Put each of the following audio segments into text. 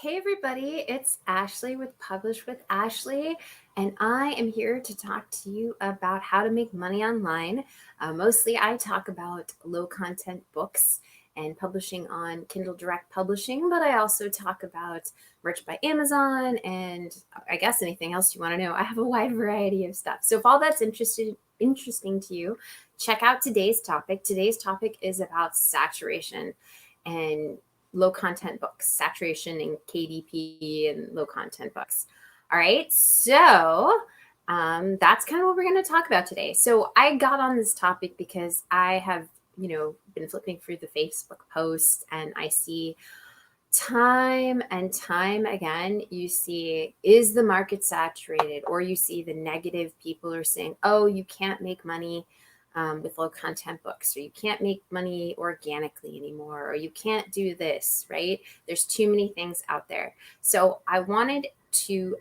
Hey everybody, it's Ashley with Publish with Ashley, and I am here to talk to you about how to make money online. Mostly I talk about low content books and publishing on Kindle Direct Publishing, but I also talk about merch by Amazon and I guess anything else you want to know. I have a wide variety of stuff. So if all that's interesting to you, check out today's topic. Today's topic is about saturation and low content books, saturation and KDP and low content books. All right, so that's kind of what we're going to talk about today. So I got on this topic because I have, been flipping through the Facebook posts and I see time and time again, you see, is the market saturated? Or you see the negative people are saying, oh, you can't make money with low content books, or you can't make money organically anymore, or you can't do this, right? There's too many things out there. So I wanted to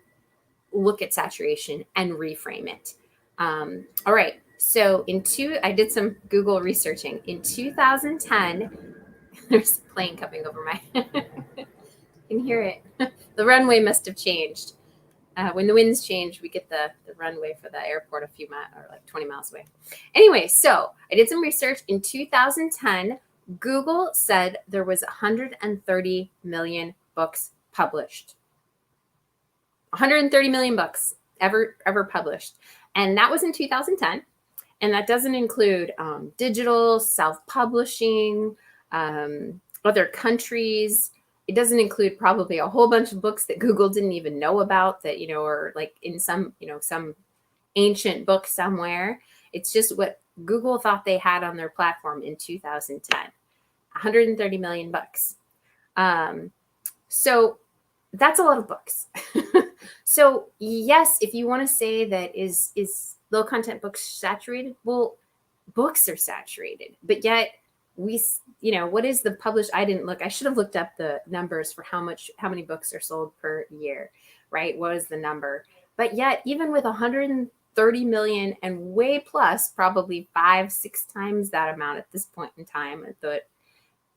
look at saturation and reframe it. All right. So I did some Google researching. In 2010, there's a plane coming over my you can hear it. The runway must have changed. When the winds change, we get the runway for the airport a few miles or like 20 miles away. Anyway, so I did some research. In 2010, Google said there was 130 million books published. 130 million books ever published. And that was in 2010. And that doesn't include digital, self-publishing, other countries. It doesn't include probably a whole bunch of books that Google didn't even know about that, are like in some ancient book somewhere. It's just what Google thought they had on their platform in 2010, 130 million books. So that's a lot of books. So yes, if you want to say that is low content books saturated, well, books are saturated, but yet what is the published? I didn't look. I should have looked up the numbers for how many books are sold per year, right? What is the number? But yet, even with 130 million and way plus, probably 5-6 times that amount at this point in time, I thought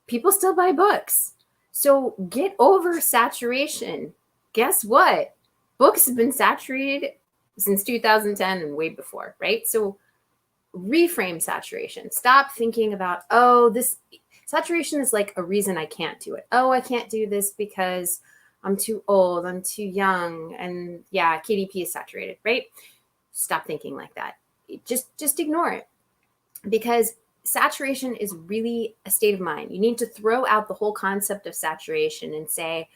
people still buy books. So get over saturation. Guess what? Books have been saturated since 2010 and way before, right? So reframe saturation. Stop thinking about, oh, this saturation is like a reason I can't do it. Oh, I can't do this because I'm too old, I'm too young, and yeah, KDP is saturated, right? Stop thinking like that. Just ignore it, because saturation is really a state of mind. You need to throw out the whole concept of saturation and say,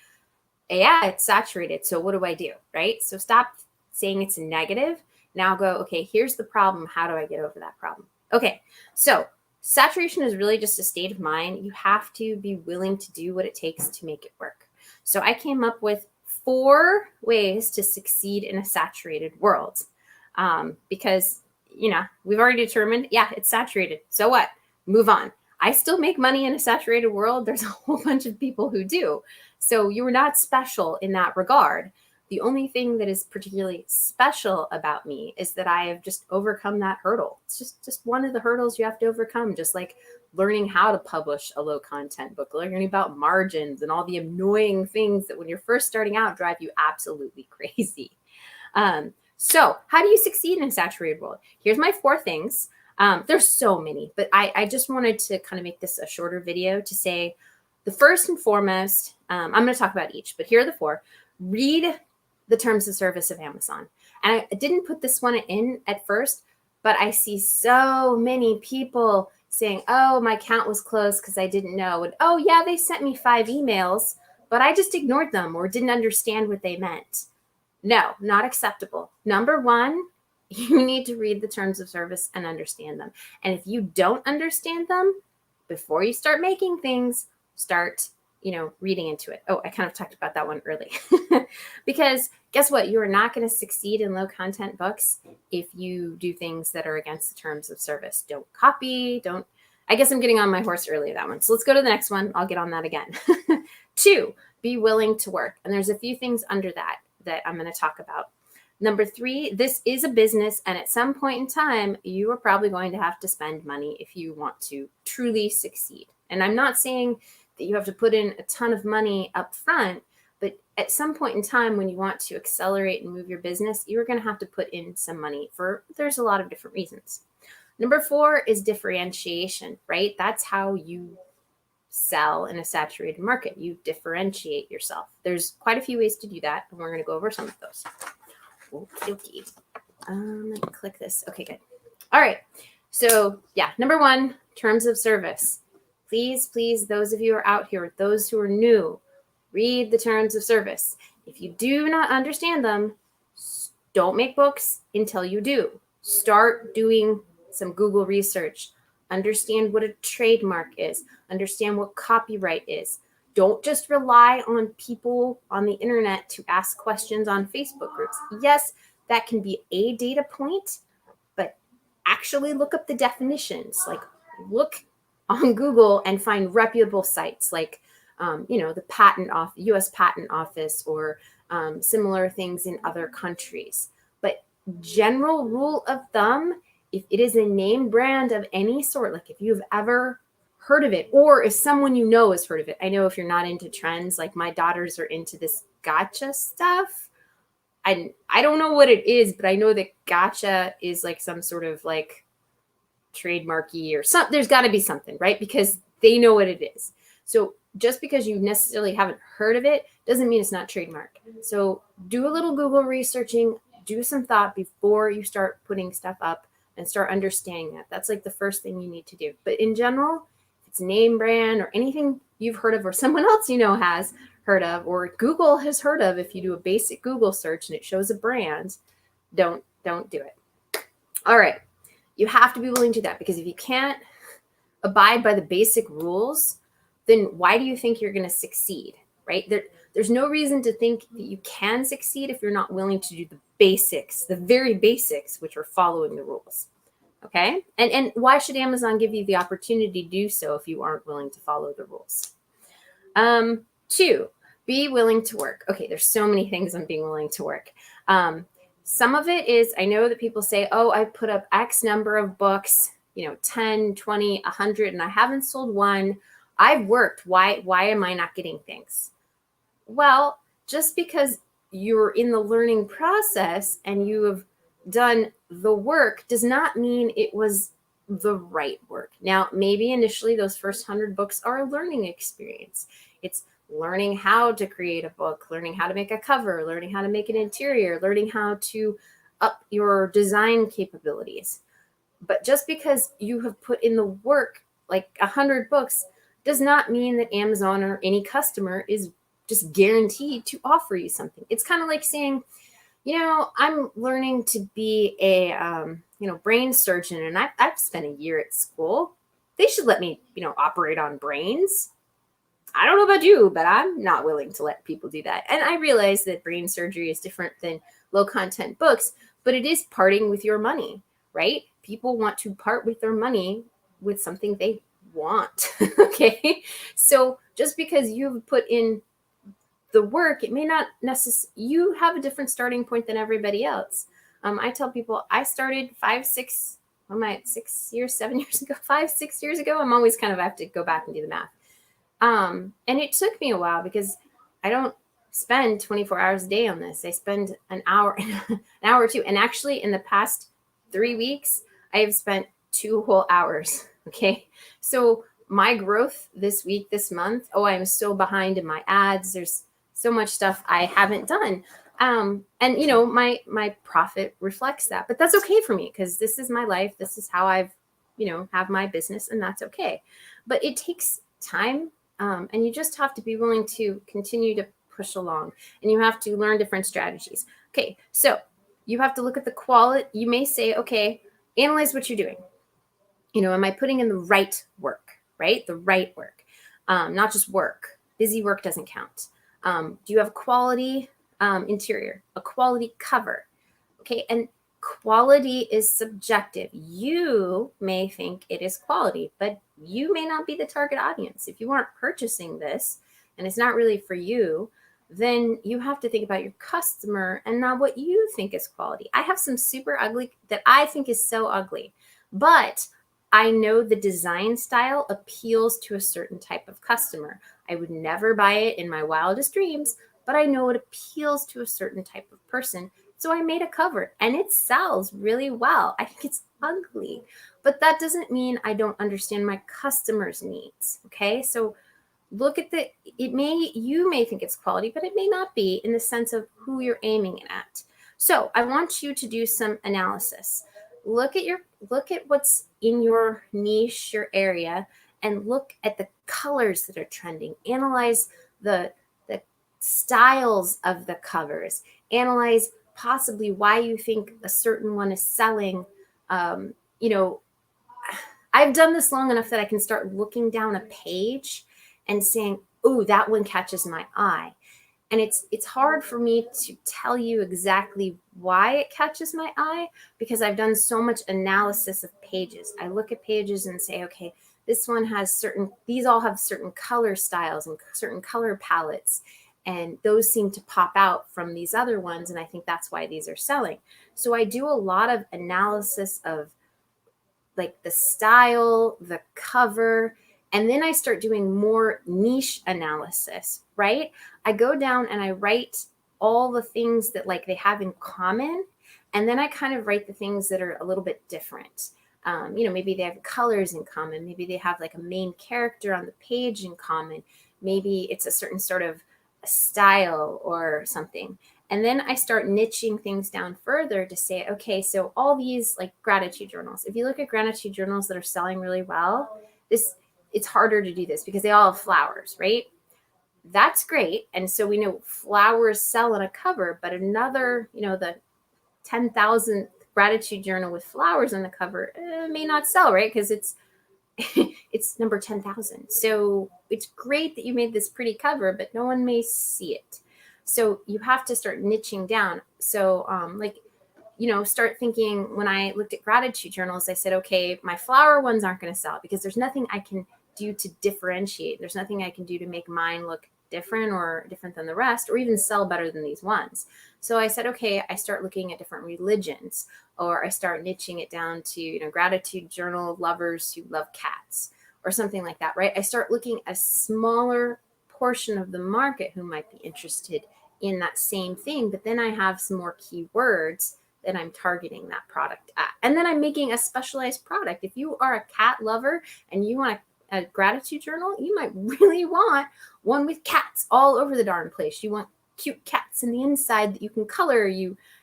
yeah, it's saturated, so what do I do, right? So stop saying it's negative. Now go, okay, here's the problem. How do I get over that problem? Okay, so saturation is really just a state of mind. You have to be willing to do what it takes to make it work. So I came up with 4 ways to succeed in a saturated world, because, we've already determined, yeah, it's saturated. So what? Move on. I still make money in a saturated world. There's a whole bunch of people who do. So you are not special in that regard. The only thing that is particularly special about me is that I have just overcome that hurdle. It's just one of the hurdles you have to overcome, just like learning how to publish a low content book, learning about margins and all the annoying things that when you're first starting out drive you absolutely crazy. So how do you succeed in a saturated world? Here's my 4 things. There's so many, but I just wanted to kind of make this a shorter video to say the first and foremost, I'm going to talk about each, but here are the 4. Read the terms of service of Amazon. And I didn't put this one in at first, but I see so many people saying, oh, my account was closed because I didn't know. And oh yeah, they sent me 5 emails, but I just ignored them or didn't understand what they meant. No, not acceptable. Number 1, you need to read the terms of service and understand them. And if you don't understand them, before you start making things, start reading into it. Oh, I kind of talked about that one early. Because guess what? You are not going to succeed in low content books if you do things that are against the terms of service. Don't copy, I guess I'm getting on my horse early with that one. So let's go to the next one. I'll get on that again. 2, be willing to work. And there's a few things under that I'm going to talk about. Number 3, this is a business. And at some point in time, you are probably going to have to spend money if you want to truly succeed. And I'm not saying that you have to put in a ton of money up front, But at some point in time, when you want to accelerate and move your business, you're going to have to put in some money there's a lot of different reasons. Number 4 is differentiation, right? That's how you sell in a saturated market. You differentiate yourself. There's quite a few ways to do that, and we're going to go over some of those. Okay. Let me click this. Okay, good. All right. So yeah, number 1, terms of service. Please, those of you who are out here, those who are new, read the terms of service. If you do not understand them, don't make books until you do. Start doing some Google research. Understand what a trademark is. Understand what copyright is. Don't just rely on people on the internet to ask questions on Facebook groups. Yes, that can be a data point, but actually look up the definitions. Like, look on Google and find reputable sites like, the U.S. Patent Office, or similar things in other countries. But general rule of thumb, if it is a name brand of any sort, like if you've ever heard of it, or if someone you know has heard of it. I know if you're not into trends, like my daughters are into this gotcha stuff. I don't know what it is, but I know that gotcha is like some sort of like trademarky or something. There's got to be something, right? Because they know what it is. So just because you necessarily haven't heard of it doesn't mean it's not trademark. So do a little Google researching, do some thought before you start putting stuff up, and start understanding that. That's like the first thing you need to do. But in general, if it's name brand or anything you've heard of, or someone else has heard of, or Google has heard of, if you do a basic Google search and it shows a brand, don't do it. All right. You have to be willing to do that, because if you can't abide by the basic rules, then why do you think you're going to succeed, right? There's no reason to think that you can succeed if you're not willing to do the basics, the very basics, which are following the rules. Okay. And why should Amazon give you the opportunity to do so if you aren't willing to follow the rules? 2, be willing to work. Okay. There's so many things on being willing to work. Some of it is, I know that people say, oh, I put up X number of books, 10, 20, 100, and I haven't sold one. I've worked. Why am I not getting things? Well, just because you're in the learning process and you have done the work does not mean it was the right work. Now, maybe initially those first 100 books are a learning experience. It's learning how to create a book, learning how to make a cover, learning how to make an interior, learning how to up your design capabilities. But just because you have put in the work, like 100 books, does not mean that Amazon or any customer is just guaranteed to offer you something. It's kind of like saying, I'm learning to be a, brain surgeon, and I've spent a year at school. They should let me, operate on brains. I don't know about you, but I'm not willing to let people do that. And I realize that brain surgery is different than low content books, but it is parting with your money, right? People want to part with their money with something they want. Okay. So just because you've put in the work, it may not necessarily, you have a different starting point than everybody else. I tell people I started 6 years ago. I'm always I have to go back and do the math. And it took me a while, because I don't spend 24 hours a day on this. I spend an hour or two. And actually in the past 3 weeks, I have spent 2 whole hours. Okay. So my growth this week, this month, I'm so behind in my ads. There's so much stuff I haven't done. And my profit reflects that, but that's okay for me, because this is my life. This is how I've, have my business, and that's okay. But it takes time. And you just have to be willing to continue to push along, and you have to learn different strategies. Okay. So you have to look at the quality. You may say, okay, analyze what you're doing. Am I putting in the right work, right? The right work, not just work. Busy work doesn't count. Do you have a quality interior, a quality cover? Okay. And quality is subjective. You may think it is quality, but you may not be the target audience. If you aren't purchasing this and it's not really for you, then you have to think about your customer and not what you think is quality. I have some super ugly that I think is so ugly, but I know the design style appeals to a certain type of customer. I would never buy it in my wildest dreams, but I know it appeals to a certain type of person. So I made a cover and it sells really well. I think it's ugly, but that doesn't mean I don't understand my customers' needs. Okay. So look at you may think it's quality, but it may not be, in the sense of who you're aiming it at. So I want you to do some analysis. Look at what's in your niche, your area, and look at the colors that are trending. Analyze the styles of the covers. Analyze possibly why you think a certain one is selling. You know, I've done this long enough that I can start looking down a page and saying, "Oh, that one catches my eye." And it's hard for me to tell you exactly why it catches my eye, because I've done so much analysis of pages. I look at pages and say, okay, this one has these all have certain color styles and certain color palettes, and those seem to pop out from these other ones, and I think that's why these are selling. So I do a lot of analysis of like the style, the cover, and then I start doing more niche analysis, right? I go down and I write all the things that like they have in common, and then I kind of write the things that are a little bit different. Maybe they have colors in common. Maybe they have like a main character on the page in common. Maybe it's a certain sort of style or something. And then I start niching things down further to say, okay, so all these like gratitude journals, if you look at gratitude journals that are selling really well, it's harder to do this because they all have flowers, right? That's great. And so we know flowers sell on a cover, but another, the 10,000th gratitude journal with flowers on the cover may not sell, right? Because it's it's number 10,000. So it's great that you made this pretty cover, but no one may see it. So you have to start niching down. So start thinking, when I looked at gratitude journals, I said, okay, my flower ones aren't going to sell because there's nothing I can do to differentiate. There's nothing I can do to make mine look different or different than the rest, or even sell better than these ones. So I said, okay, I start looking at different religions, or I start niching it down to, gratitude journal lovers who love cats or something like that, right? I start looking at a smaller portion of the market who might be interested in that same thing, but then I have some more keywords that I'm targeting that product at. And then I'm making a specialized product. If you are a cat lover and you want a gratitude journal, you might really want one with cats all over the darn place. You want cute cats in the inside that you can color,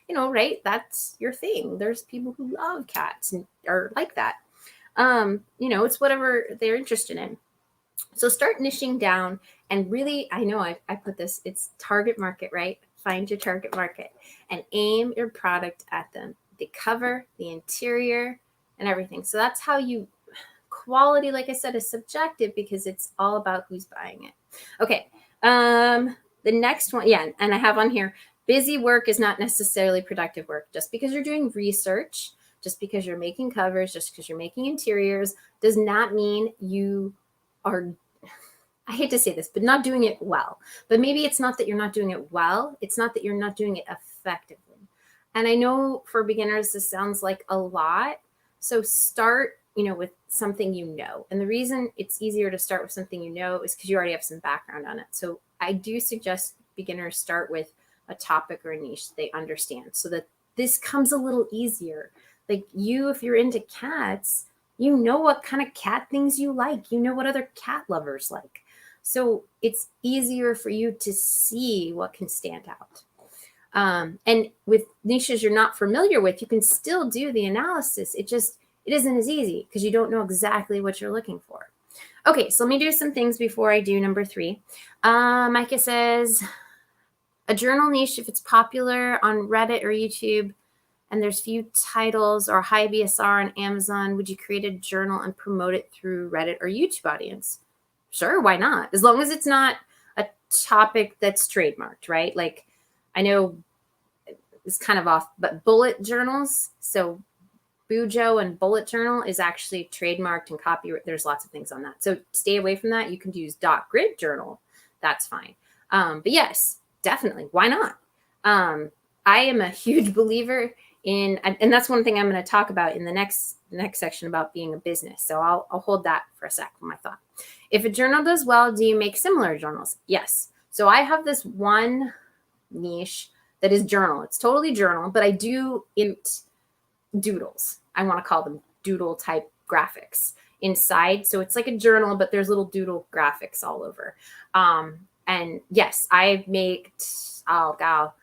right? That's your thing. There's people who love cats and are like that. It's whatever they're interested in. So start niching down, and really, I know I put this, it's target market, right? Find your target market and aim your product at them. The cover, the interior, and everything. So that's how quality, like I said, is subjective because it's all about who's buying it. Okay. The next one, and I have on here, busy work is not necessarily productive work. Just because you're doing research, just because you're making covers, just because you're making interiors, does not mean you are, I hate to say this, but not doing it well. But maybe it's not that you're not doing it well. It's not that you're not doing it effectively. And I know for beginners, this sounds like a lot. So start, with something And the reason it's easier to start with something is because you already have some background on it. So I do suggest beginners start with a topic or a niche they understand, so that this comes a little easier. Like if you're into cats, you know what kind of cat things you like. You know what other cat lovers like. So it's easier for you to see what can stand out. And with niches you're not familiar with, you can still do the analysis. It isn't as easy because you don't know exactly what you're looking for. Okay, so let me do some things before I do number 3. Micah says, a journal niche, if it's popular on Reddit or YouTube and there's few titles or high BSR on Amazon, would you create a journal and promote it through Reddit or YouTube audience? Sure, why not? As long as it's not a topic that's trademarked, right? Like, I know it's kind of off, but bullet journals, so Bujo and bullet journal is actually trademarked and copyright. There's lots of things on that. So stay away from that. You can use .grid journal. That's fine. But yes, definitely. Why not? I am a huge believer in, and that's one thing I'm going to talk about in the next section about being a business. So I'll hold that for a sec for my thought. If a journal does well, do you make similar journals? Yes. So I have this one niche that is journal. It's totally journal, but I do int doodles. I want to call them doodle type graphics inside. So it's like a journal, but there's little doodle graphics all over. And yes, I make, oh gal,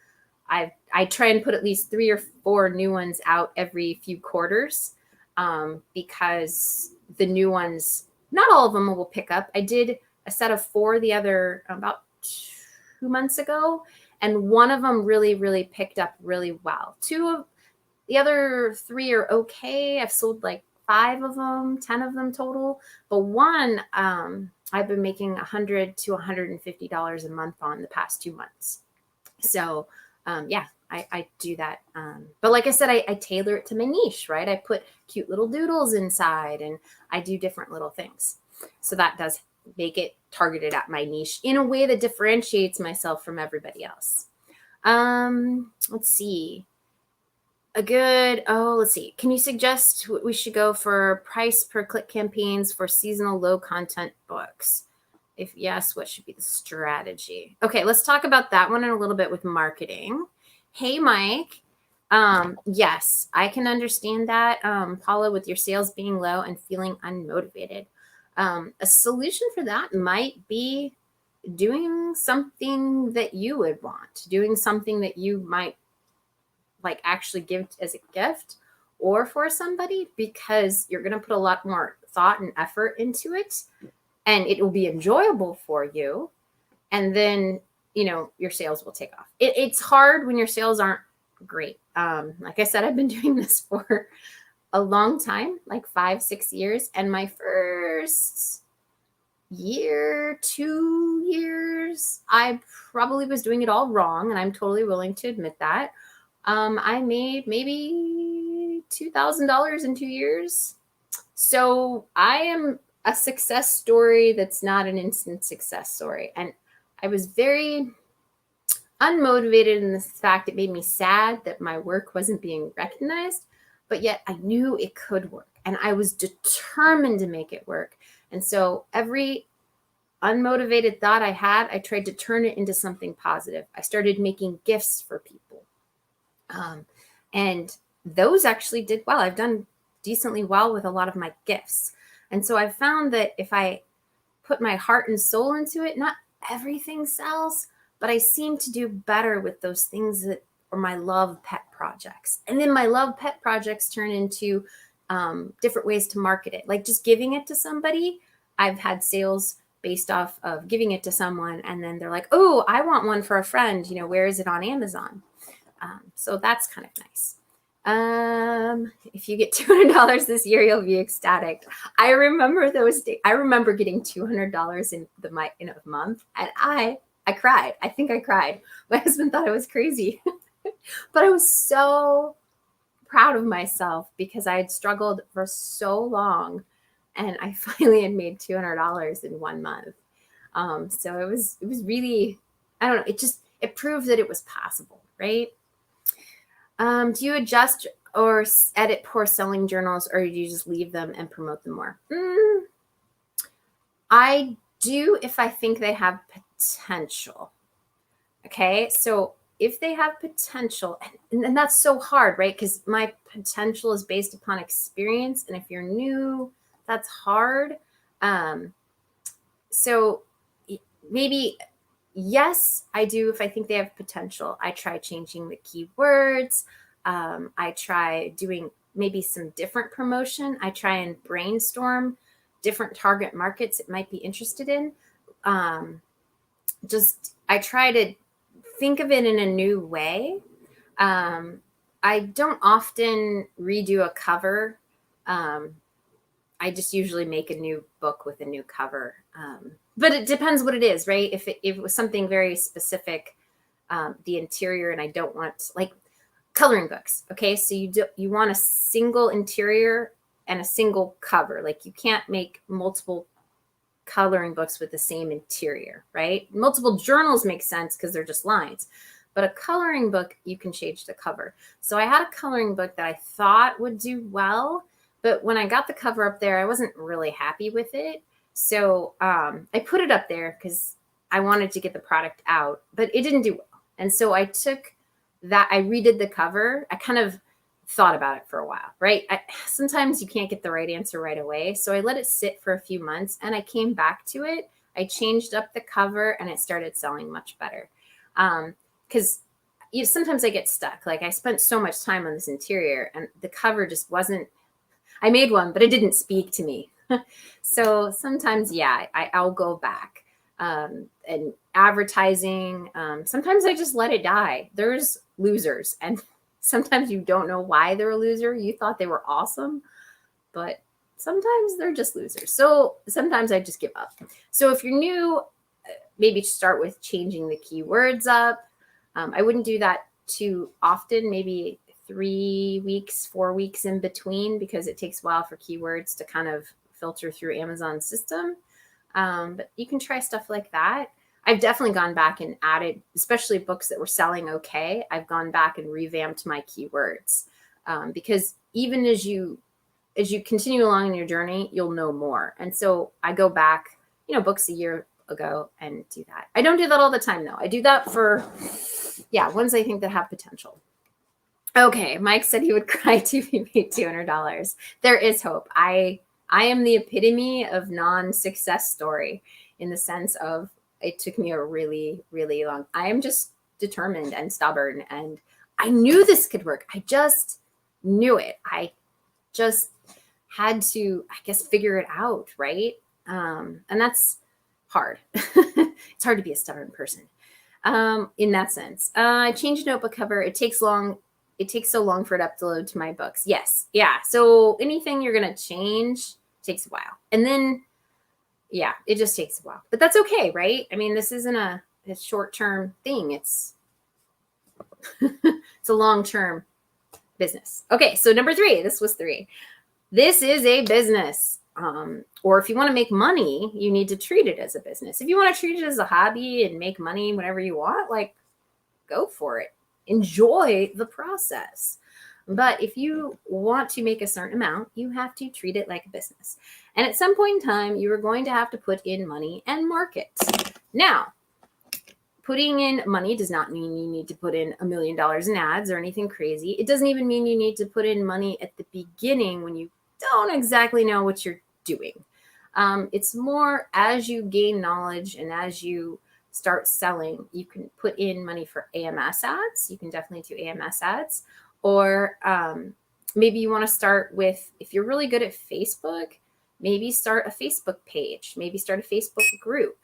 I try and put at least 3 or 4 new ones out every few quarters, because the new ones, not all of them will pick up. I did a set of 4 the other about 2 months ago, and one of them really, really picked up really well. 2 of the other 3 are okay. I've sold like 5 of them, 10 of them total, but one I've been making $100 to $150 a month on the past 2 months. So yeah, I do that. But like I said, I tailor it to my niche, right? I put cute little doodles inside, and I do different little things. So that does make it targeted at my niche in a way that differentiates myself from everybody else. Let's see. Let's see. Can you suggest we should go for price per click campaigns for seasonal low content books? If yes, what should be the strategy? Okay, let's talk about that one in a little bit with marketing. Hey, Mike. Yes, I can understand that, Paula, with your sales being low and feeling unmotivated. A solution for that might be doing something that you would want, doing something that you might like actually give as a gift or for somebody, because you're going to put a lot more thought and effort into it, and it will be enjoyable for you. And then, your sales will take off. It's hard when your sales aren't great. Like I said, I've been doing this for a long time, like 5-6 years. And my first year, 2 years, I probably was doing it all wrong. And I'm totally willing to admit that. I made maybe $2,000 in 2 years. So I am a success story that's not an instant success story. And I was very unmotivated in the fact it made me sad that my work wasn't being recognized, but yet I knew it could work and I was determined to make it work. And so every unmotivated thought I had, I tried to turn it into something positive. I started making gifts for people. And those actually did well. I've done decently well with a lot of my gifts. And so I've found that if I put my heart and soul into it, not everything sells, but I seem to do better with those things that are my love pet projects. And then my love pet projects turn into different ways to market it. Like just giving it to somebody. I've had sales based off of giving it to someone, and then they're like, oh, I want one for a friend. Where is it on Amazon? So that's kind of nice. If you get $200 this year, you'll be ecstatic. I remember those days. I remember getting $200 in a month, and I cried. I think I cried. My husband thought I was crazy, but I was so proud of myself because I had struggled for so long, and I finally had made $200 in 1 month. So it was really, I don't know. It proved that it was possible, right? Do you adjust or edit poor selling journals, or do you just leave them and promote them more? I do if I think they have potential. Okay, so if they have potential, and that's so hard, right? Because my potential is based upon experience, and if you're new, that's hard. So maybe yes, I do if I think they have potential. I try changing the keywords. I try doing maybe some different promotion. I try and brainstorm different target markets it might be interested in. I try to think of it in a new way. I don't often redo a cover. I just usually make a new book with a new cover. But it depends what it is, right? If it was something very specific, the interior, and I don't want, like coloring books. Okay, so you want a single interior and a single cover. Like you can't make multiple coloring books with the same interior, right? Multiple journals make sense because they're just lines. But a coloring book, you can change the cover. So I had a coloring book that I thought would do well, but when I got the cover up there, I wasn't really happy with it. So I put it up there because I wanted to get the product out, but it didn't do well. And so I took that, I redid the cover. I kind of thought about it for a while, right? Sometimes you can't get the right answer right away. So I let it sit for a few months and I came back to it. I changed up the cover and it started selling much better. Because sometimes I get stuck. Like I spent so much time on this interior and the cover just wasn't, I made one, but it didn't speak to me. So sometimes, yeah, I'll go back. And advertising, sometimes I just let it die. There's losers, and sometimes you don't know why they're a loser. You thought they were awesome, but sometimes they're just losers. So sometimes I just give up. So if you're new, maybe start with changing the keywords up. I wouldn't do that too often, maybe 3 weeks, 4 weeks in between, because it takes a while for keywords to kind of filter through Amazon's system. But you can try stuff like that. I've definitely gone back and added, especially books that were selling okay. I've gone back and revamped my keywords, because even as you continue along in your journey, you'll know more. And so I go back, books a year ago and do that. I don't do that all the time though. I do that for, ones I think that have potential. Okay, Mike said he would cry to be paid $200. There is hope. I am the epitome of non-success story, in the sense of it took me a really, really long. I am just determined and stubborn, and I knew this could work. I just knew it. I just had to, I guess, figure it out, right? And that's hard. It's hard to be a stubborn person, in that sense. I changed notebook cover. It takes so long for it to upload to my books. Yes. Yeah. So anything you're going to change takes a while. And then, it just takes a while. But that's okay, right? I mean, this isn't a short-term thing. It's it's a long-term business. Okay, so number 3. This was 3. This is a business. Or if you want to make money, you need to treat it as a business. If you want to treat it as a hobby and make money whenever you want, like, go for it. Enjoy the process. But if you want to make a certain amount, you have to treat it like a business. And at some point in time, you are going to have to put in money and market. Now, putting in money does not mean you need to put in $1 million in ads or anything crazy. It doesn't even mean you need to put in money at the beginning when you don't exactly know what you're doing. It's more as you gain knowledge and as you start selling, you can put in money for AMS ads. You can definitely do AMS ads. Or maybe you want to start with, if you're really good at Facebook, maybe start a Facebook page, maybe start a Facebook group.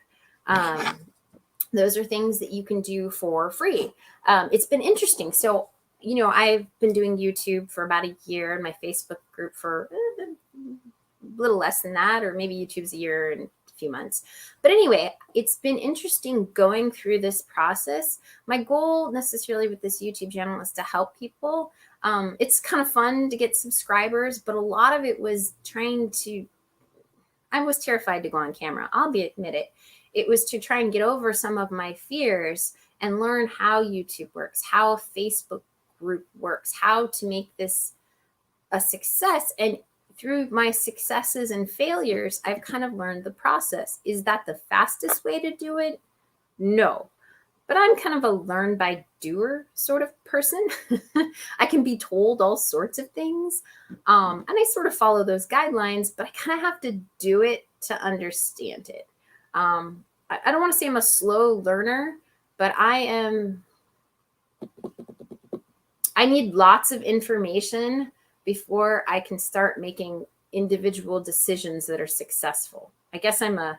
Those are things that you can do for free. It's been interesting. So, I've been doing YouTube for about a year and my Facebook group for a little less than that, or maybe YouTube's a year and a few months. But anyway, it's been interesting going through this process. My goal necessarily with this YouTube channel is to help people. It's kind of fun to get subscribers, but a lot of it was I was terrified to go on camera. I'll admit it. It was to try and get over some of my fears and learn how YouTube works, how a Facebook group works, how to make this a success. And through my successes and failures, I've kind of learned the process. Is that the fastest way to do it? No. But I'm kind of a learn by doer sort of person. I can be told all sorts of things. And I sort of follow those guidelines, but I kind of have to do it to understand it. I don't want to say I'm a slow learner, but I need lots of information before I can start making individual decisions that are successful. I guess I'm a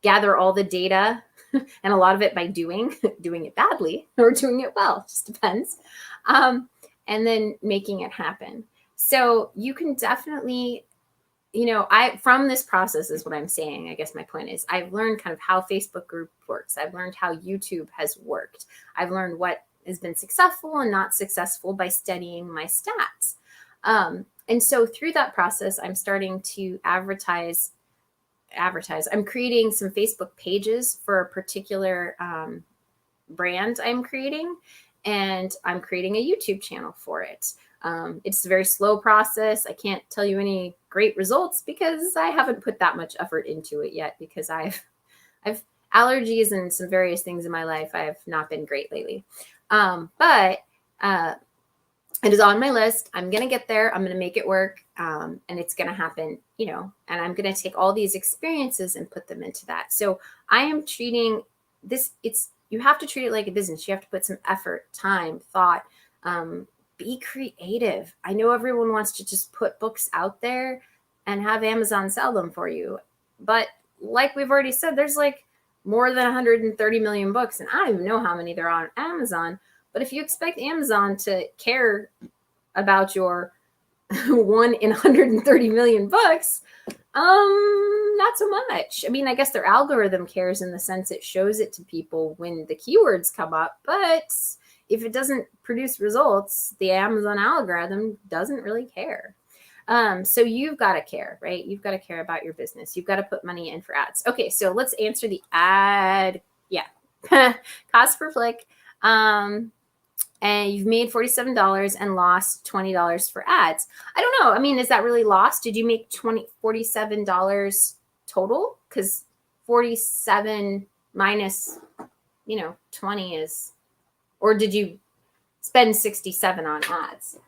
gather all the data and a lot of it by doing it badly or doing it well, just depends. And then making it happen. So you can definitely, from this process is what I'm saying. I guess my point is I've learned kind of how Facebook group works. I've learned how YouTube has worked. I've learned what has been successful and not successful by studying my stats. And so through that process, I'm starting to advertise. I'm creating some Facebook pages for a particular brand I'm creating, and I'm creating a YouTube channel for it. It's a very slow process. I can't tell you any great results because I haven't put that much effort into it yet, because I've allergies and some various things in my life, I have not been great lately. But it is on my list. I'm going to get there. I'm going to make it work. And it's going to happen, you know, and I'm going to take all these experiences and put them into that. So I am treating this, you have to treat it like a business. You have to put some effort, time, thought, be creative. I know everyone wants to just put books out there and have Amazon sell them for you. But like we've already said, there's like more than 130 million books, and I don't even know how many there are on Amazon. But if you expect Amazon to care about your 1 in 130 million books, not so much. I mean, I guess their algorithm cares in the sense it shows it to people when the keywords come up, but if it doesn't produce results, the Amazon algorithm doesn't really care. So you've got to care, right? You've got to care about your business. You've got to put money in for ads. Okay, so let's answer the ad. Yeah, cost per click. And you've made $47 and lost $20 for ads. I don't know. I mean, is that really lost? Did you make $47 total? Because 47 minus, 20 is, or did you spend 67 on ads?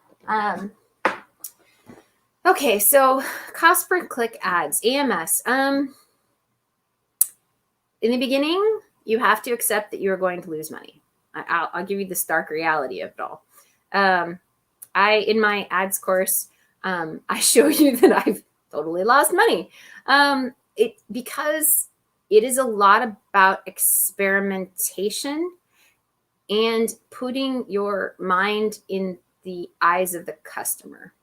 Okay, so cost per click ads, AMS. In the beginning, you have to accept that you're going to lose money. I'll give you the stark reality of it all. In my ads course, I show you that I've totally lost money. Because it is a lot about experimentation and putting your mind in the eyes of the customer.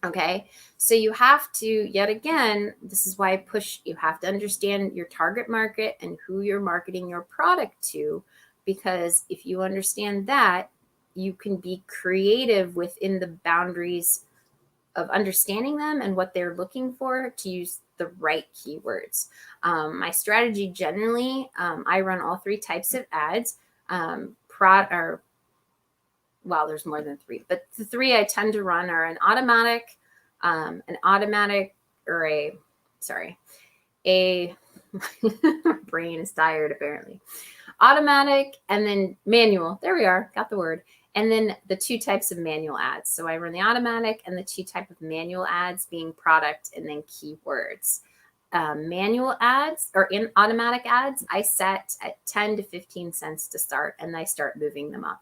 Okay, so you have to, yet again, this is why I push, you have to understand your target market and who you're marketing your product to. Because if you understand that, you can be creative within the boundaries of understanding them and what they're looking for to use the right keywords. My strategy generally, I run all 3 types of ads. Well, there's more than 3, but the 3 I tend to run are an automatic, my brain is tired apparently. Automatic and then manual. There we are. Got the word. And then the 2 types of manual ads. So I run the automatic and the 2 type of manual ads being product and then keywords. Manual ads or in automatic ads, I set at 10 to 15 cents to start, and I start moving them up.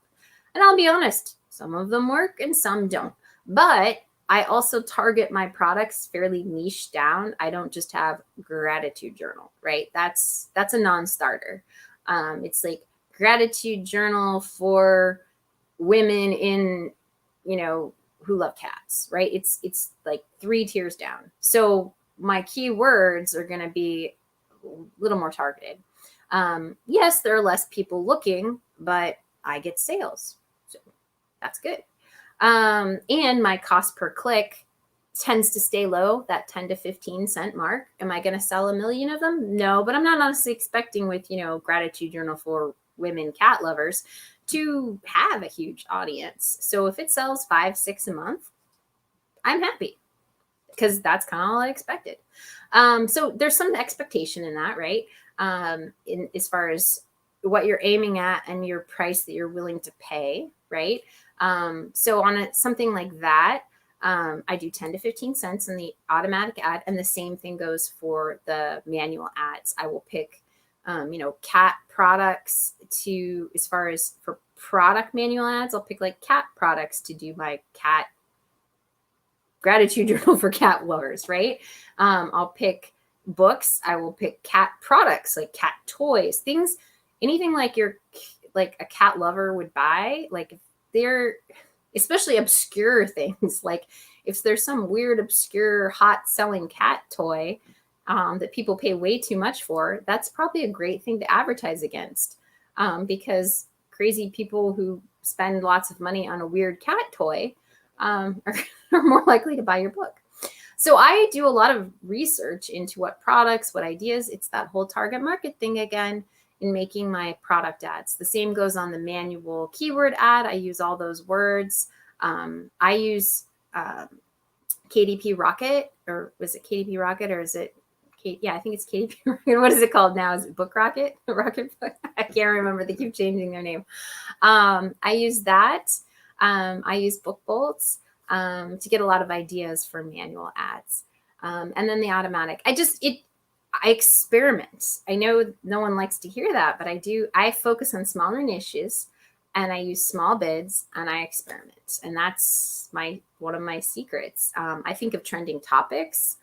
And I'll be honest, some of them work and some don't. But I also target my products fairly niche down. I don't just have gratitude journal, right? That's a non-starter. It's like gratitude journal for women in, who love cats, right? It's like 3 tiers down. So my keywords are going to be a little more targeted. Yes, there are less people looking, but I get sales. So that's good. And my cost per click tends to stay low, that 10 to 15 cent mark. Am I going to sell 1 million of them? No, but I'm not honestly expecting with, gratitude journal for women cat lovers to have a huge audience. So if it sells 5, 6 a month, I'm happy because that's kind of all I expected. So there's some expectation in that, right? In as far as what you're aiming at and your price that you're willing to pay, right? So on something like that, I do 10 to 15 cents in the automatic ad, and the same thing goes for the manual ads. I will pick, cat products to, as far as for product manual ads, I'll pick like cat products to do my cat gratitude journal for cat lovers, right? I'll pick books. I will pick cat products like cat toys, things, anything like a cat lover would buy. Like if they're, especially obscure things, like if there's some weird, obscure, hot selling cat toy that people pay way too much for, that's probably a great thing to advertise against, because crazy people who spend lots of money on a weird cat toy are more likely to buy your book. So I do a lot of research into what products, what ideas. It's that whole target market thing again in making my product ads. The same goes on the manual keyword ad. I use all those words. I use KDP Rocket, or was it KDP Rocket, or is it Yeah, I think it's Katie. What is it called now? Is it Book Rocket? Rocket Book? I can't remember. They keep changing their name. I use that. I use Book Bolts to get a lot of ideas for manual ads. And then the automatic. I experiment. I know no one likes to hear that, but I do. I focus on smaller niches, and I use small bids, and I experiment. And that's one of my secrets. I think of trending topics.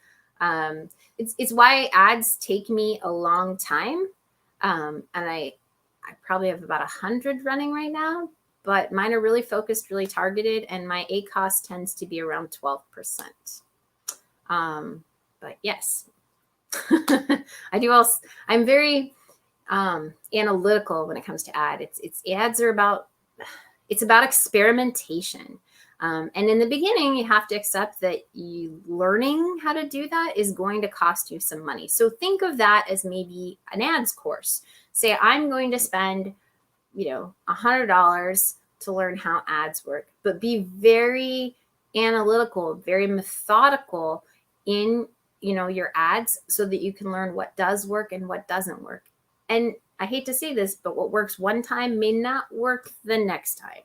It's why ads take me a long time. And I probably have about 100 running right now, but mine are really focused, really targeted, and my ACoS tends to be around 12%. But yes, I'm very analytical when it comes to ad. Ads are about experimentation. And in the beginning, you have to accept that learning how to do that is going to cost you some money. So think of that as maybe an ads course. Say I'm going to spend, $100 to learn how ads work, but be very analytical, very methodical in, your ads so that you can learn what does work and what doesn't work. And I hate to say this, but what works one time may not work the next time.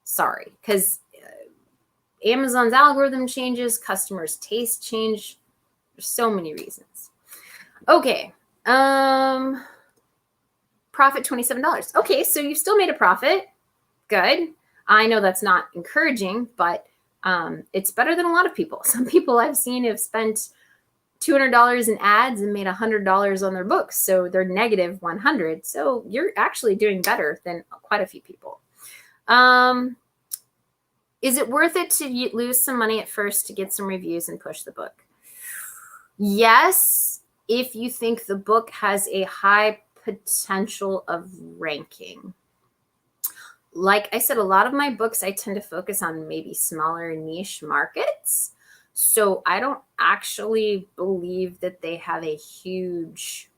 Sorry, because Amazon's algorithm changes, customers' taste change. There's so many reasons. Okay. Profit $27. Okay, so you've still made a profit. Good. I know that's not encouraging, but it's better than a lot of people. Some people I've seen have spent $200 in ads and made $100 on their books. So they're negative 100. So you're actually doing better than quite a few people. Is it worth it to lose some money at first to get some reviews and push the book? Yes, if you think the book has a high potential of ranking. Like I said, a lot of my books, I tend to focus on maybe smaller niche markets. So I don't actually believe that they have a huge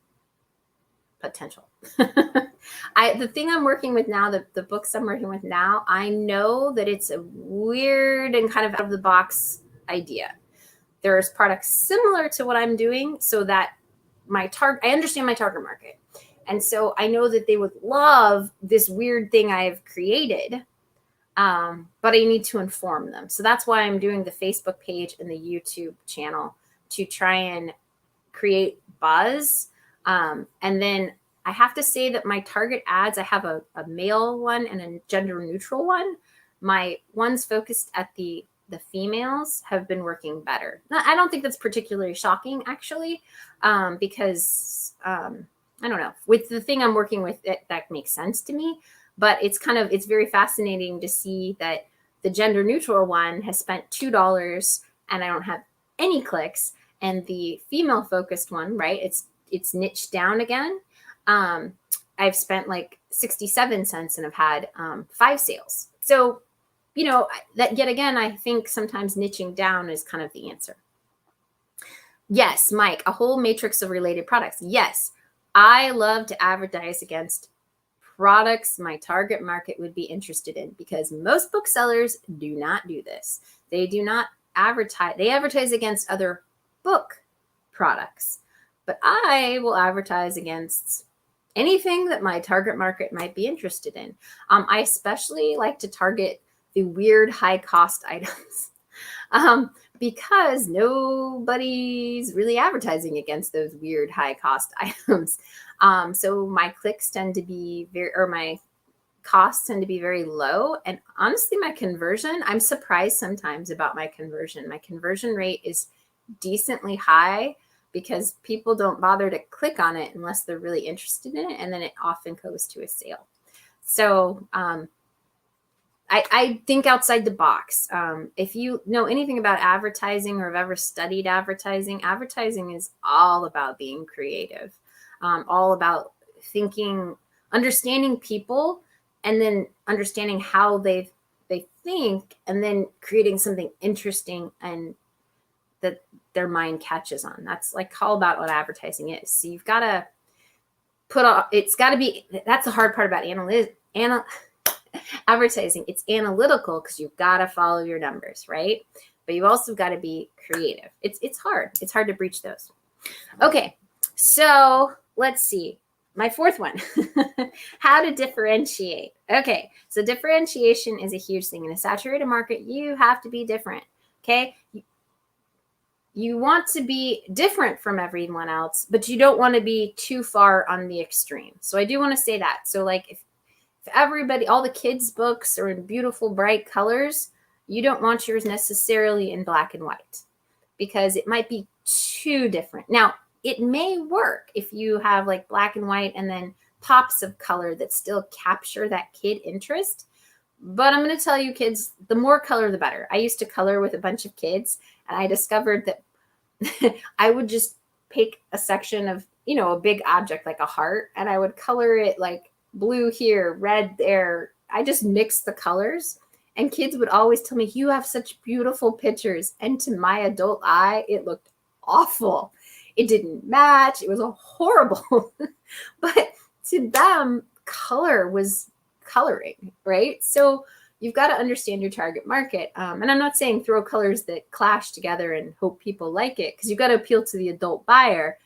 potential. The thing I'm working with now, the books I'm working with now, I know that it's a weird and kind of out of the box idea. There's products similar to what I'm doing so that I understand my target market. And so I know that they would love this weird thing I've created, but I need to inform them. So that's why I'm doing the Facebook page and the YouTube channel to try and create buzz. And then I have to say that my target ads, I have a male one and a gender neutral one. My ones focused at the females have been working better. I don't think that's particularly shocking, actually, because I don't know. With the thing I'm working with, that makes sense to me. But it's very fascinating to see that the gender neutral one has spent $2 and I don't have any clicks. And the female focused one, right? It's niched down again. I've spent like 67 cents and have had 5 sales. So, that yet again, I think sometimes niching down is kind of the answer. Yes, Mike, a whole matrix of related products. Yes, I love to advertise against products my target market would be interested in, because most booksellers do not do this. They do not advertise. They advertise against other book products, but I will advertise against anything that my target market might be interested in. I especially like to target the weird high cost items because nobody's really advertising against those weird high cost items. So my clicks tend to be my costs tend to be very low. And honestly, my conversion, I'm surprised sometimes about my conversion. My conversion rate is decently high because people don't bother to click on it unless they're really interested in it. And then it often goes to a sale. So I think outside the box. If you know anything about advertising or have ever studied advertising, advertising is all about being creative, all about thinking, understanding people, and then understanding how they think, and then creating something interesting and that their mind catches on. That's like all about what advertising is. So you've got to that's the hard part about advertising. It's analytical because you've got to follow your numbers, right? But you also got to be creative. It's hard. It's hard to breach those. Okay, so let's see. My fourth one, how to differentiate. Okay, so differentiation is a huge thing. In a saturated market, you have to be different, okay? You want to be different from everyone else, but you don't want to be too far on the extreme. So I do want to say that. So like if everybody, all the kids' books are in beautiful, bright colors, you don't want yours necessarily in black and white because it might be too different. Now, it may work if you have like black and white and then pops of color that still capture that kid interest. But I'm going to tell you, kids, the more color, the better. I used to color with a bunch of kids, and I discovered that I would just pick a section of, you know, a big object like a heart, and I would color it like blue here, red there. I just mixed the colors. And kids would always tell me, you have such beautiful pictures. And to my adult eye, it looked awful. It didn't match. It was horrible. But to them, color was coloring, right? So you've got to understand your target market. And I'm not saying throw colors that clash together and hope people like it, because you've got to appeal to the adult buyer.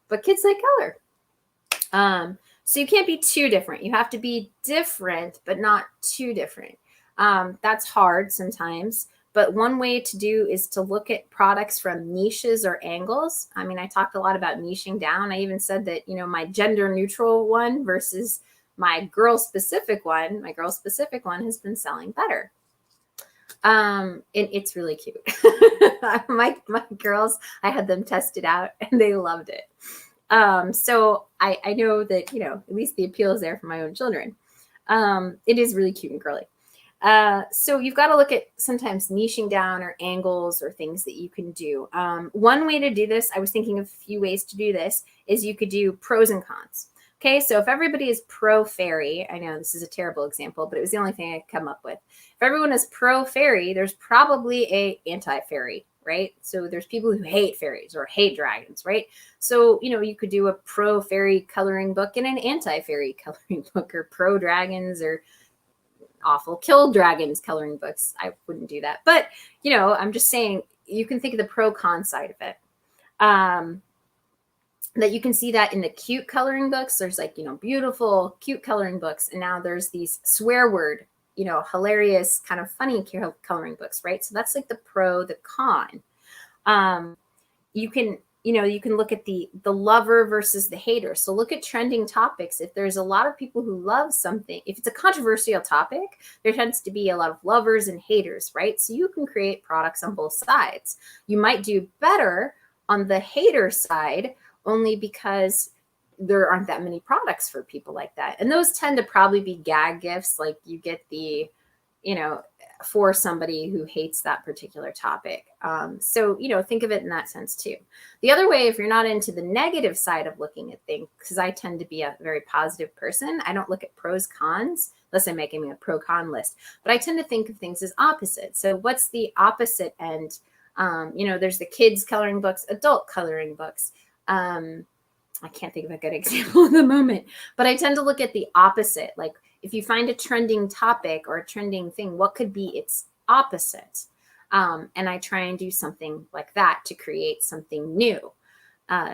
But kids like color. So you can't be too different. You have to be different, but not too different. That's hard sometimes. But one way to do is to look at products from niches or angles. I mean, I talked a lot about niching down. I even said that, you know, my gender neutral one versus my girl specific one has been selling better. And it's really cute. my girls, I had them test it out and they loved it. So I know that, you know, at least the appeal is there for my own children. It is really cute and girly. So you've got to look at sometimes niching down or angles or things that you can do. One way to do this, I was thinking of a few ways to do this, is you could do pros and cons. Okay, so if everybody is pro fairy, I know this is a terrible example, but it was the only thing I could come up with. If everyone is pro fairy, there's probably a anti-fairy, right? So there's people who hate fairies or hate dragons, right? So, you know, you could do a pro fairy coloring book and an anti-fairy coloring book, or pro dragons or awful kill dragons coloring books. I wouldn't do that. But, you know, I'm just saying you can think of the pro-con side of it. That you can see that in the cute coloring books. There's like, you know, beautiful, cute coloring books. And now there's these swear word, you know, hilarious, kind of funny coloring books, right? So that's like the pro, the con. You can, you know, you can look at the lover versus the hater. So look at trending topics. If there's a lot of people who love something, if it's a controversial topic, there tends to be a lot of lovers and haters, right? So you can create products on both sides. You might do better on the hater side only because there aren't that many products for people like that. And those tend to probably be gag gifts. Like you get the, you know, for somebody who hates that particular topic. So, you know, think of it in that sense too. The other way, if you're not into the negative side of looking at things, because I tend to be a very positive person, I don't look at pros, cons, unless I'm making a pro-con list, but I tend to think of things as opposites. So what's the opposite end? You know, there's the kids coloring books, adult coloring books. I can't think of a good example at the moment, but I tend to look at the opposite. Like if you find a trending topic or a trending thing, what could be its opposite? And I try and do something like that to create something new.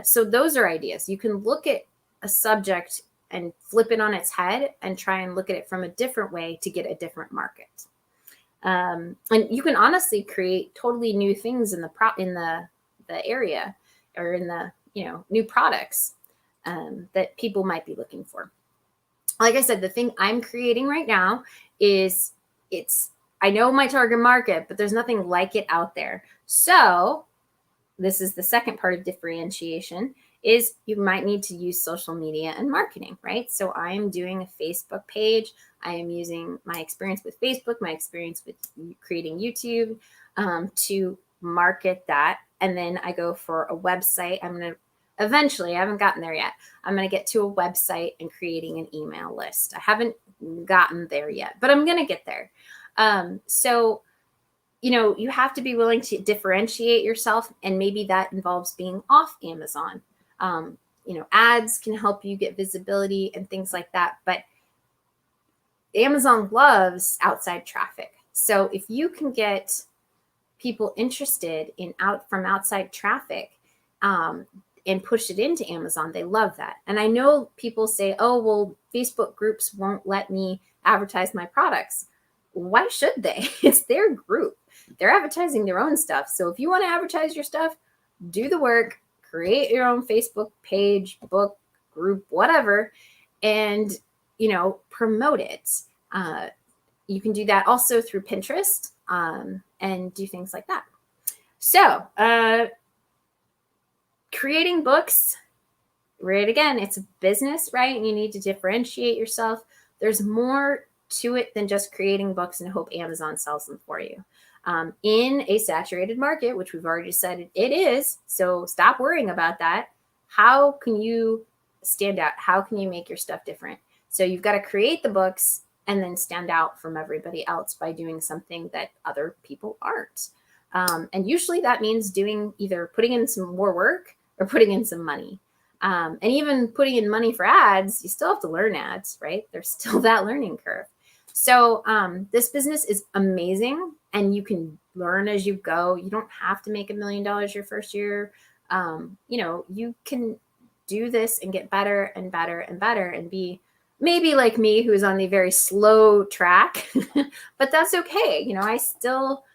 So those are ideas. You can look at a subject and flip it on its head and try and look at it from a different way to get a different market. And you can honestly create totally new things in the area, or in the, you know, new products that people might be looking for. Like I said, the thing I'm creating right now is I know my target market, but there's nothing like it out there. So this is the second part of differentiation, is you might need to use social media and marketing, right? So I'm doing a Facebook page. I am using my experience with Facebook, my experience with creating YouTube to market that. And then I go for a website. Eventually, I haven't gotten there yet, I'm going to get to a website and creating an email list. I haven't gotten there yet, but I'm going to get there. So, you know, you have to be willing to differentiate yourself, and maybe that involves being off Amazon. You know, ads can help you get visibility and things like that, but Amazon loves outside traffic. So if you can get people interested in from outside traffic, and push it into Amazon, they love that. And I know people say, oh, well, Facebook groups won't let me advertise my products. Why should they? It's their group. They're advertising their own stuff. So if you want to advertise your stuff, do the work, create your own Facebook page, book, group, whatever, and, you know, promote it. You can do that also through Pinterest and do things like that. So creating books, right, again, it's a business, right? And you need to differentiate yourself. There's more to it than just creating books and hope Amazon sells them for you. In a saturated market, which we've already decided it is, so stop worrying about that. How can you stand out? How can you make your stuff different? So you've got to create the books and then stand out from everybody else by doing something that other people aren't. And usually that means doing either putting in some more work or putting in some money. And even putting in money for ads, you still have to learn ads, right? There's still that learning curve. So this business is amazing and you can learn as you go. You don't have to make $1 million your first year. You know, you can do this and get better and better and better and be maybe like me, who's on the very slow track, but that's okay. You know, I still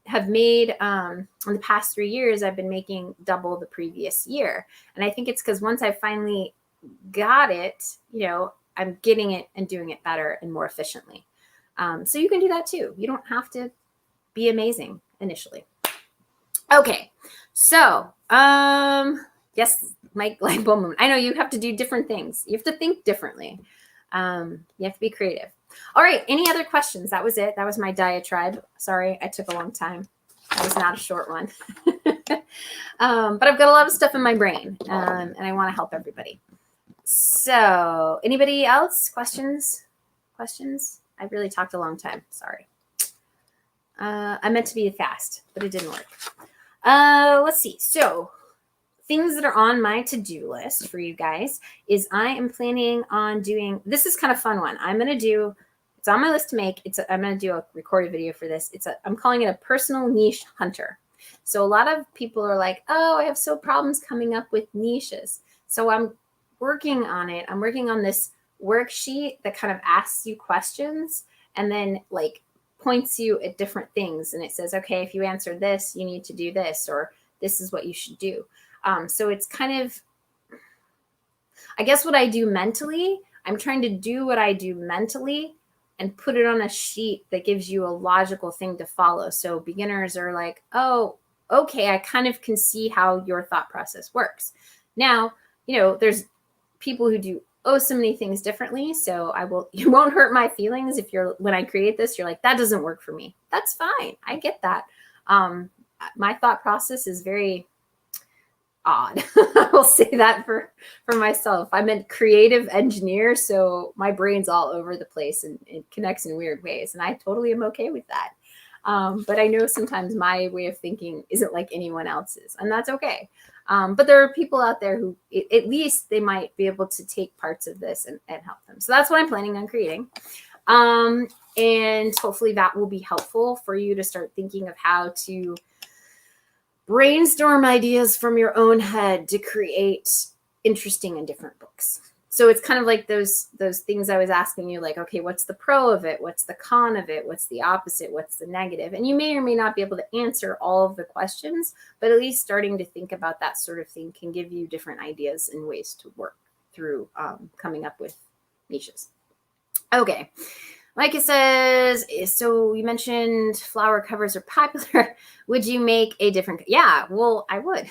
have made, in the past 3 years, I've been making double the previous year. And I think it's because once I finally got it, you know, I'm getting it and doing it better and more efficiently. So you can do that too. You don't have to be amazing initially. Okay. So, yes, Mike, light bulb moment. I know you have to do different things. You have to think differently. You have to be creative. All right. Any other questions? That was it. That was my diatribe. Sorry, I took a long time. That was not a short one. But I've got a lot of stuff in my brain, and I want to help everybody. So anybody else? Questions? I really talked a long time. Sorry. I meant to be fast, but it didn't work. Let's see. So things that are on my to-do list for you guys is I am planning on doing, this is kind of fun one. It's on my list to make. I'm going to do a recorded video for this. I'm calling it a personal niche hunter. So a lot of people are like, oh, I have problems coming up with niches. So I'm working on it. I'm working on this worksheet that kind of asks you questions and then like points you at different things. And it says, okay, if you answer this, you need to do this, or this is what you should do. So it's kind of, I guess what I do mentally, I'm trying to do what I do mentally and put it on a sheet that gives you a logical thing to follow. So beginners are like, oh, okay, I kind of can see how your thought process works. Now, you know, there's people who do so many things differently. So you won't hurt my feelings if when I create this, you're like, that doesn't work for me. That's fine. I get that. My thought process is very odd. I will say that for myself. I'm a creative engineer, so my brain's all over the place and it connects in weird ways. And I totally am okay with that. But I know sometimes my way of thinking isn't like anyone else's, and that's okay. But there are people out there who at least they might be able to take parts of this and help them. So that's what I'm planning on creating. And hopefully that will be helpful for you to start thinking of how to brainstorm ideas from your own head to create interesting and different books. So it's kind of like those things I was asking you, like, okay, what's the pro of it? What's the con of it? What's the opposite? What's the negative? And you may or may not be able to answer all of the questions, but at least starting to think about that sort of thing can give you different ideas and ways to work through coming up with niches. Okay. Micah says, so you mentioned flower covers are popular. Would you make a different? Yeah, well, I would.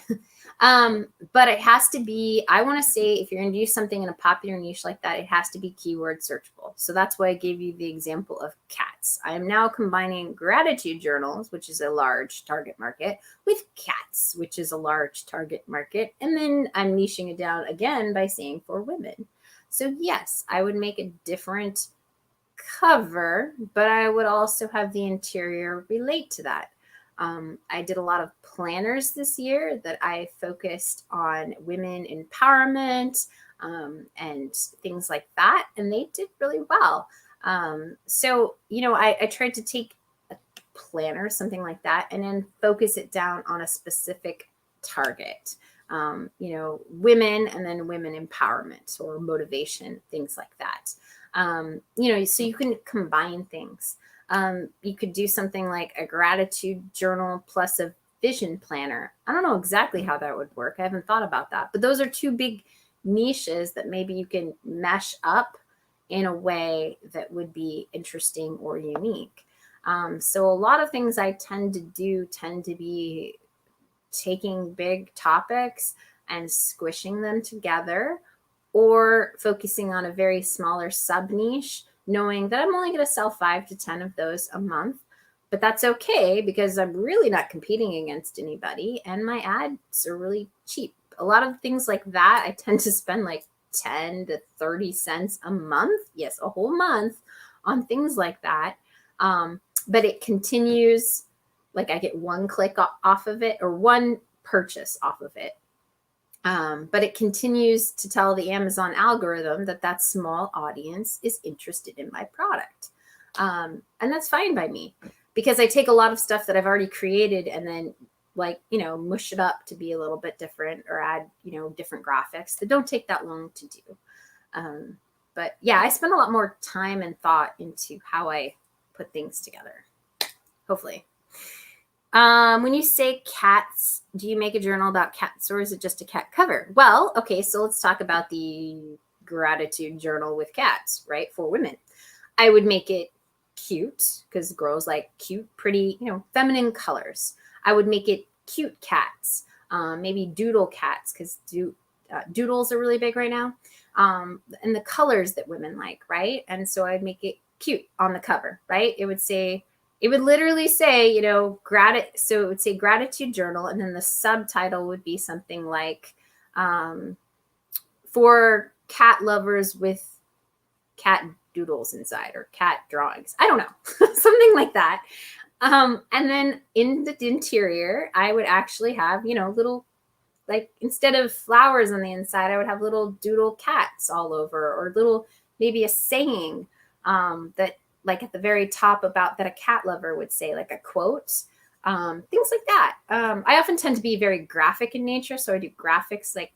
But it has to be, I want to say, if you're going to do something in a popular niche like that, it has to be keyword searchable. So that's why I gave you the example of cats. I am now combining gratitude journals, which is a large target market, with cats, which is a large target market. And then I'm niching it down again by saying for women. So yes, I would make a different cover, but I would also have the interior relate to that. I did a lot of planners this year that I focused on women empowerment and things like that, and they did really well. So, you know, I tried to take a planner, something like that, and then focus it down on a specific target. you know, women, and then women empowerment or motivation, things like that. You know, so you can combine things. You could do something like a gratitude journal plus a vision planner. I don't know exactly how that would work. I haven't thought about that, but those are two big niches that maybe you can mesh up in a way that would be interesting or unique. So a lot of things I tend to do tend to be taking big topics and squishing them together, or focusing on a very smaller sub niche, knowing that I'm only going to sell 5 to 10 of those a month. But that's okay because I'm really not competing against anybody and my ads are really cheap. A lot of things like that, I tend to spend like 10 to 30 cents a month. Yes, a whole month on things like that. But it continues, like I get one click off of it or one purchase off of it. But it continues to tell the Amazon algorithm that that small audience is interested in my product. And that's fine by me because I take a lot of stuff that I've already created and then, like, you know, mush it up to be a little bit different or add, you know, different graphics that don't take that long to do. But yeah, I spend a lot more time and thought into how I put things together, hopefully. When you say cats, do you make a journal about cats or is it just a cat cover? Well, okay, so let's talk about the gratitude journal with cats, right? For women. I would make it cute because girls like cute, pretty, you know, feminine colors. I would make it cute cats, maybe doodle cats because doodles are really big right now. And the colors that women like, right? And so I'd make it cute on the cover, right? It would literally say, you know, so it would say gratitude journal. And then the subtitle would be something like, for cat lovers with cat doodles inside or cat drawings. I don't know, something like that. And then in the interior, I would actually have, you know, little, like instead of flowers on the inside, I would have little doodle cats all over, or little, maybe a saying that, like at the very top about that a cat lover would say, like a quote, things like that. I often tend to be very graphic in nature. So I do graphics like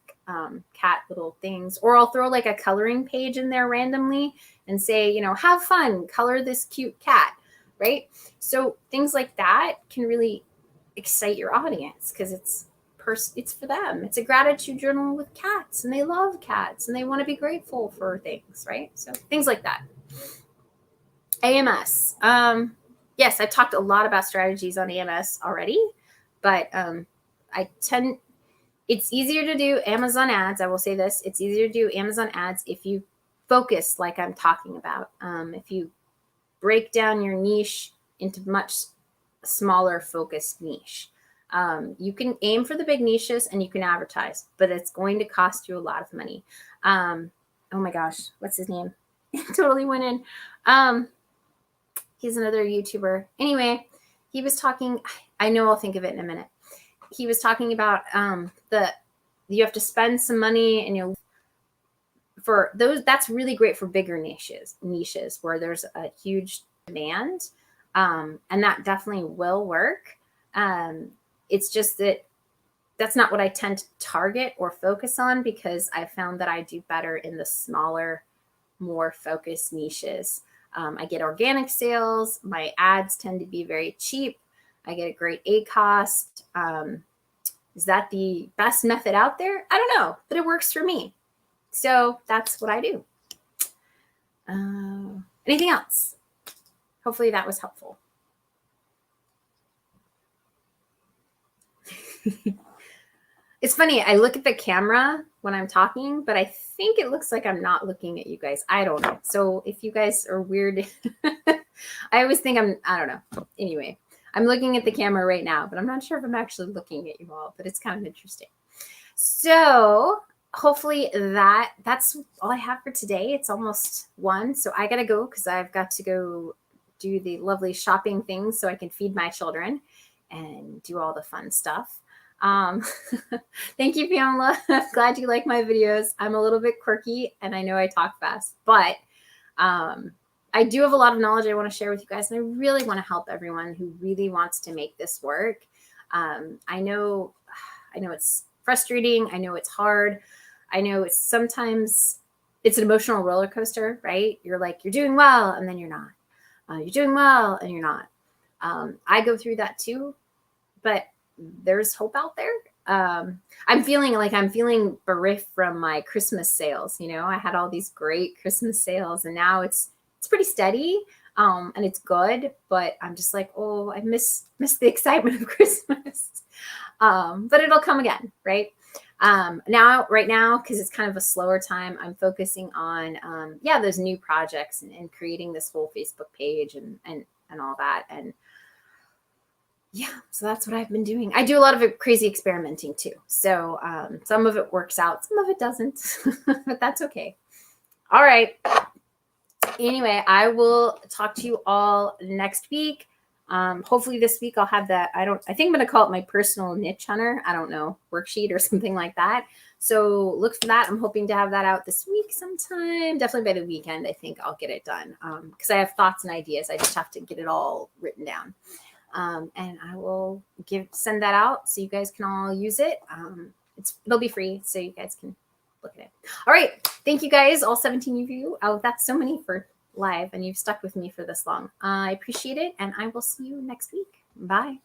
cat little things, or I'll throw like a coloring page in there randomly and say, you know, have fun, color this cute cat, right? So things like that can really excite your audience because it's for them. It's a gratitude journal with cats and they love cats and they want to be grateful for things, right? So things like that. AMS. Yes, I've talked a lot about strategies on AMS already, but it's easier to do Amazon ads. I will say this, it's easier to do Amazon ads if you focus like I'm talking about. If you break down your niche into much smaller focused niche. You can aim for the big niches and you can advertise, but it's going to cost you a lot of money. Oh my gosh, what's his name? Totally went in. He's another YouTuber. Anyway, he was talking, I know I'll think of it in a minute. He was talking about you have to spend some money and for those, that's really great for bigger niches where there's a huge demand. And that definitely will work. It's just that that's not what I tend to target or focus on because I found that I do better in the smaller, more focused niches. I get organic sales. My ads tend to be very cheap. I get a great ACost. Is that the best method out there? I don't know, but it works for me. So that's what I do. Anything else? Hopefully that was helpful. It's funny. I look at the camera when I'm talking, but I think it looks like I'm not looking at you guys. I don't know. So if you guys are weird, I always think I don't know. Anyway, I'm looking at the camera right now, but I'm not sure if I'm actually looking at you all, but it's kind of interesting. So hopefully that's all I have for today. It's almost 1. So I got to go because I've got to go do the lovely shopping things so I can feed my children and do all the fun stuff. Thank you, Pamela. I'm glad you like my videos. I'm a little bit quirky and I know I talk fast, but I do have a lot of knowledge I want to share with you guys. And I really want to help everyone who really wants to make this work. I know it's frustrating. I know it's hard. I know sometimes it's an emotional roller coaster, right? You're like, you're doing well, and then you're not. You're doing well, and you're not. I go through that too, but there's hope out there. I'm feeling bereft from my Christmas sales. I had all these great Christmas sales, and now it's pretty steady, and it's good. But I'm just like, oh, I miss the excitement of Christmas. But it'll come again, right? Right now, because it's kind of a slower time, I'm focusing on those new projects and creating this whole Facebook page and all that. And yeah, so that's what I've been doing. I do a lot of crazy experimenting too. So some of it works out, some of it doesn't, but that's okay. All right. Anyway, I will talk to you all next week. Hopefully this week I'll have that. I think I'm going to call it my personal niche hunter. I don't know, worksheet or something like that. So look for that. I'm hoping to have that out this week sometime. Definitely by the weekend, I think I'll get it done. Because I have thoughts and ideas. I just have to get it all written down. And I will send that out so you guys can all use it. It'll be free, so you guys can look at it. All right. Thank you guys, all 17 of you. Oh, that's so many for live, and you've stuck with me for this long. I appreciate it, and I will see you next week. Bye.